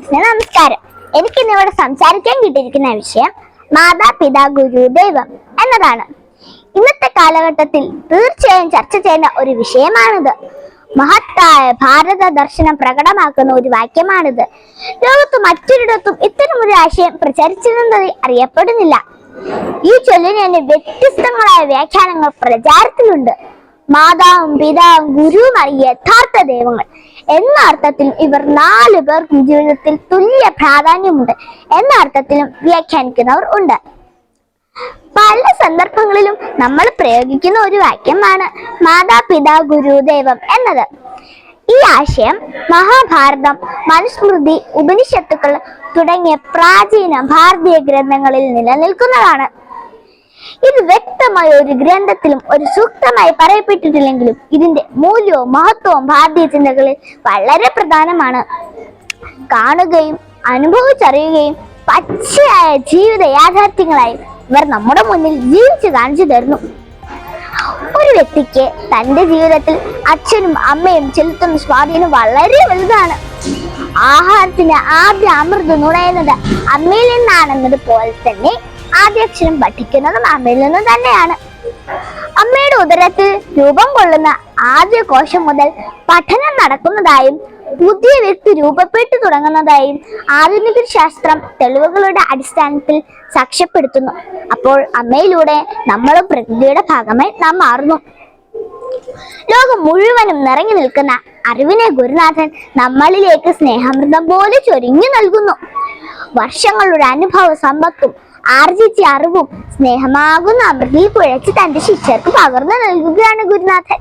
ഫ്രണ്ട്സിന് നമസ്കാരം. എനിക്കിന്ന് ഇവിടെ സംസാരിക്കാൻ കിട്ടിയിരിക്കുന്ന വിഷയം മാതാപിതാ ഗുരു ദൈവം എന്നതാണ്. ഇന്നത്തെ കാലഘട്ടത്തിൽ തീർച്ചയായും ചർച്ച ചെയ്യേണ്ട ഒരു വിഷയമാണിത്. മഹത്തായ ഭാരത ദർശനം പ്രകടമാക്കുന്ന ഒരു വാക്യമാണിത്. ലോകത്ത് മറ്റൊരിടത്തും ഇത്തരമൊരു ആശയം പ്രചരിച്ചിരുന്നതായി അറിയപ്പെടുന്നില്ല. ഈ ചൊല്ലിന് തന്നെ വ്യത്യസ്തങ്ങളായ വ്യാഖ്യാനങ്ങൾ പ്രചാരത്തിലുണ്ട്. മാതാവും പിതാവും ഗുരുവുമായി യഥാർത്ഥ ദൈവങ്ങൾ എന്ന അർത്ഥത്തിലും ഇവർ 4 പേർക്കും ജീവിതത്തിൽ തുല്യ പ്രാധാന്യമുണ്ട് എന്ന അർത്ഥത്തിലും വ്യാഖ്യാനിക്കുന്നവർ ഉണ്ട്. പല സന്ദർഭങ്ങളിലും നമ്മൾ പ്രയോഗിക്കുന്ന ഒരു വാക്യമാണ് മാതാപിതാ ഗുരു ദൈവം എന്നത്. ഈ ആശയം മഹാഭാരതം, മനുസ്മൃതി, ഉപനിഷത്തുക്കൾ തുടങ്ങിയ പ്രാചീന ഭാരതീയ ഗ്രന്ഥങ്ങളിൽ നിലനിൽക്കുന്നതാണ്. ഇത് വ്യക്തമായ ഒരു ഗ്രന്ഥത്തിലും ഒരു സൂക്തമായി പറയപ്പെട്ടിട്ടില്ലെങ്കിലും ഇതിന്റെ മൂല്യവും മഹത്വവും ഭാരതീയ ചിന്തകളിൽ വളരെ പ്രധാനമാണ്. കാണുകയും അനുഭവിച്ചറിയുകയും പച്ചയായ ജീവിത യാഥാർത്ഥ്യങ്ങളായി ഇവർ നമ്മുടെ മുന്നിൽ ജീവിച്ചു കാണിച്ചു തരുന്നു. ഒരു വ്യക്തിക്ക് തന്റെ ജീവിതത്തിൽ അച്ഛനും അമ്മയും ചെലുത്തുന്ന സ്വാധീനം വളരെ വലുതാണ്. ആഹാരത്തിന് ആദ്യ അമൃത് നുണയുന്നത് അമ്മയിൽ നിന്നാണെന്നത് പോലെ തന്നെ ആദ്യ അക്ഷരം പഠിക്കുന്നതും അമ്മയിൽ നിന്ന് തന്നെയാണ്. അമ്മയുടെ ഉദരത്തിൽ രൂപം കൊള്ളുന്ന ആദ്യ കോശം മുതൽ പഠനം നടക്കുന്നതായും പുതിയ വ്യക്തി രൂപപ്പെട്ടു തുടങ്ങുന്നതായും ആധുനിക ശാസ്ത്രം തെളിവുകളുടെ അടിസ്ഥാനത്തിൽ സാക്ഷ്യപ്പെടുത്തുന്നു. അപ്പോൾ അമ്മയിലൂടെ നമ്മളും പ്രകൃതിയുടെ ഭാഗമായി നാം മാറുന്നു. ലോകം മുഴുവനും നിറഞ്ഞു നിൽക്കുന്ന അറിവിനെ ഗുരുനാഥൻ നമ്മളിലേക്ക് സ്നേഹാമൃതം പോലെ ചൊരിഞ്ഞു നൽകുന്നു. വർഷങ്ങളുടെ അനുഭവ സമ്പത്തും ആർജിച്ച അറിവും സ്നേഹമാകുന്ന അമൃതിൽ കുഴച്ച് തന്റെ ശിഷ്യർക്ക് പകർന്നു നൽകുകയാണ് ഗുരുനാഥൻ.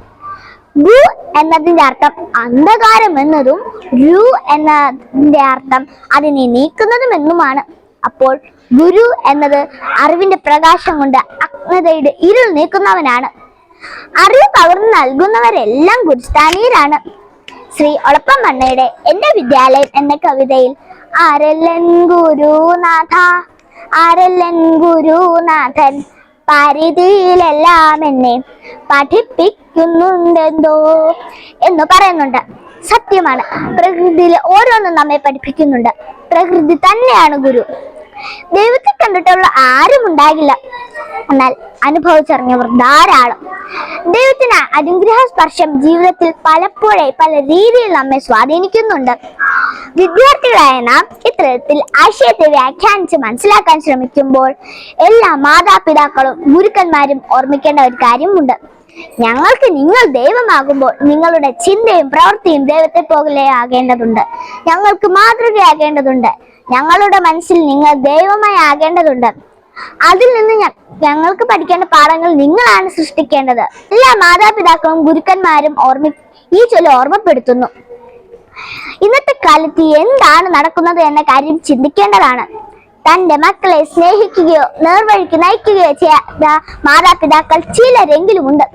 ഗു എന്നതിന്റെ അർത്ഥം അന്ധകാരം എന്നതും രു എന്നതിന്റെ അർത്ഥം അതിനെ നീക്കുന്നതും എന്നുമാണ്. അപ്പോൾ ഗുരു എന്നത് അറിവിന്റെ പ്രകാശം കൊണ്ട് അജ്ഞതയുടെ ഇരുൾ നീക്കുന്നവനാണ്. അറിവ് പകർന്നു നൽകുന്നവരെല്ലാം ഗുരുസ്ഥാനീയരാണ്. ശ്രീ ഒളപ്പം മണ്ണയുടെ എന്റെ വിദ്യാലയം എന്ന കവിതയിൽ ആരല്ലൻ ഗുരുനാഥ, ആരല്ലൻ ഗുരുനാഥൻ, പരിധിയിലെല്ലാം എന്നെ പഠിപ്പിക്കുന്നുണ്ടെന്തോ എന്ന് പറയുന്നുണ്ട്. സത്യമാണ്, പ്രകൃതിയിൽ ഓരോന്നും നമ്മെ പഠിപ്പിക്കുന്നുണ്ട്. പ്രകൃതി തന്നെയാണ് ഗുരു. ദൈവത്തെ കണ്ടിട്ടുള്ള ആരും ഉണ്ടാകില്ല, എന്നാൽ അനുഭവിച്ചറിഞ്ഞവർ ധാരാളം. ദൈവത്തിന് അനുഗ്രഹ സ്പർശം ജീവിതത്തിൽ പലപ്പോഴായി പല രീതിയിൽ നമ്മെ സ്വാധീനിക്കുന്നുണ്ട്. വിദ്യാർത്ഥികളായ നാം ഇത്തരത്തിൽ ആശയത്തെ വ്യാഖ്യാനിച്ച് മനസ്സിലാക്കാൻ ശ്രമിക്കുമ്പോൾ എല്ലാ മാതാപിതാക്കളും ഗുരുക്കന്മാരും ഓർമ്മിക്കേണ്ട ഒരു കാര്യമുണ്ട്. ഞങ്ങൾക്ക് നിങ്ങൾ ദൈവമാകുമ്പോൾ നിങ്ങളുടെ ചിന്തയും പ്രവൃത്തിയും ദൈവത്തെ പോലെ ആകേണ്ടതുണ്ട്. ഞങ്ങൾക്ക് മാതൃകയാകേണ്ടതുണ്ട്. ഞങ്ങളുടെ മനസ്സിൽ നിങ്ങൾ ദൈവമായി ആകേണ്ടതുണ്ട്. അതിൽ നിന്ന് ഞങ്ങൾക്ക് പഠിക്കേണ്ട പാഠങ്ങൾ നിങ്ങളാണ് സൃഷ്ടിക്കേണ്ടത്. എല്ലാ മാതാപിതാക്കളും ഗുരുക്കന്മാരും ഈ ചൊല്ല് ഓർമ്മപ്പെടുത്തുന്നു. ഇന്നത്തെ കാലത്ത് എന്താണ് നടക്കുന്നത് എന്ന കാര്യം ചിന്തിക്കേണ്ടതാണ്. തന്റെ മക്കളെ സ്നേഹിക്കുകയോ നേർവഴിക്ക് നയിക്കുകയോ ചെയ്ത മാതാപിതാക്കൾ ചിലരെങ്കിലും ഉണ്ട്.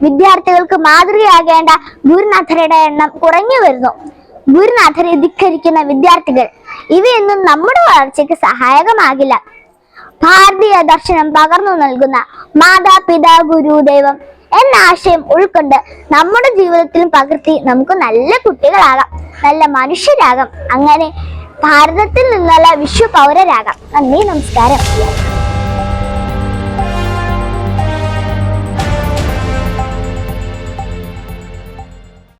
വിദ്യാർത്ഥികൾക്ക് മാതൃകയാകേണ്ട ഗുരുനാഥരുടെ എണ്ണം കുറഞ്ഞു വരുന്നു. ഗുരുനാഥരെ ധിക്കരിക്കുന്ന വിദ്യാർത്ഥികൾ ഇവയൊന്നും നമ്മുടെ വളർച്ചയ്ക്ക് സഹായകമാകില്ല. ഭാരതീയ ദർശനം പകർന്നു നൽകുന്ന മാതാപിതാ ഗുരു ദൈവം എന്ന ആശയം ഉൾക്കൊണ്ട് നമ്മുടെ ജീവിതത്തിലും പകർത്തി നമുക്ക് നല്ല കുട്ടികളാകാം, നല്ല മനുഷ്യരാകാം, അങ്ങനെ ഭാരതത്തിൽ നിന്നുള്ള വിശ്വ പൗരരാകാം. നന്ദി, നമസ്കാരം.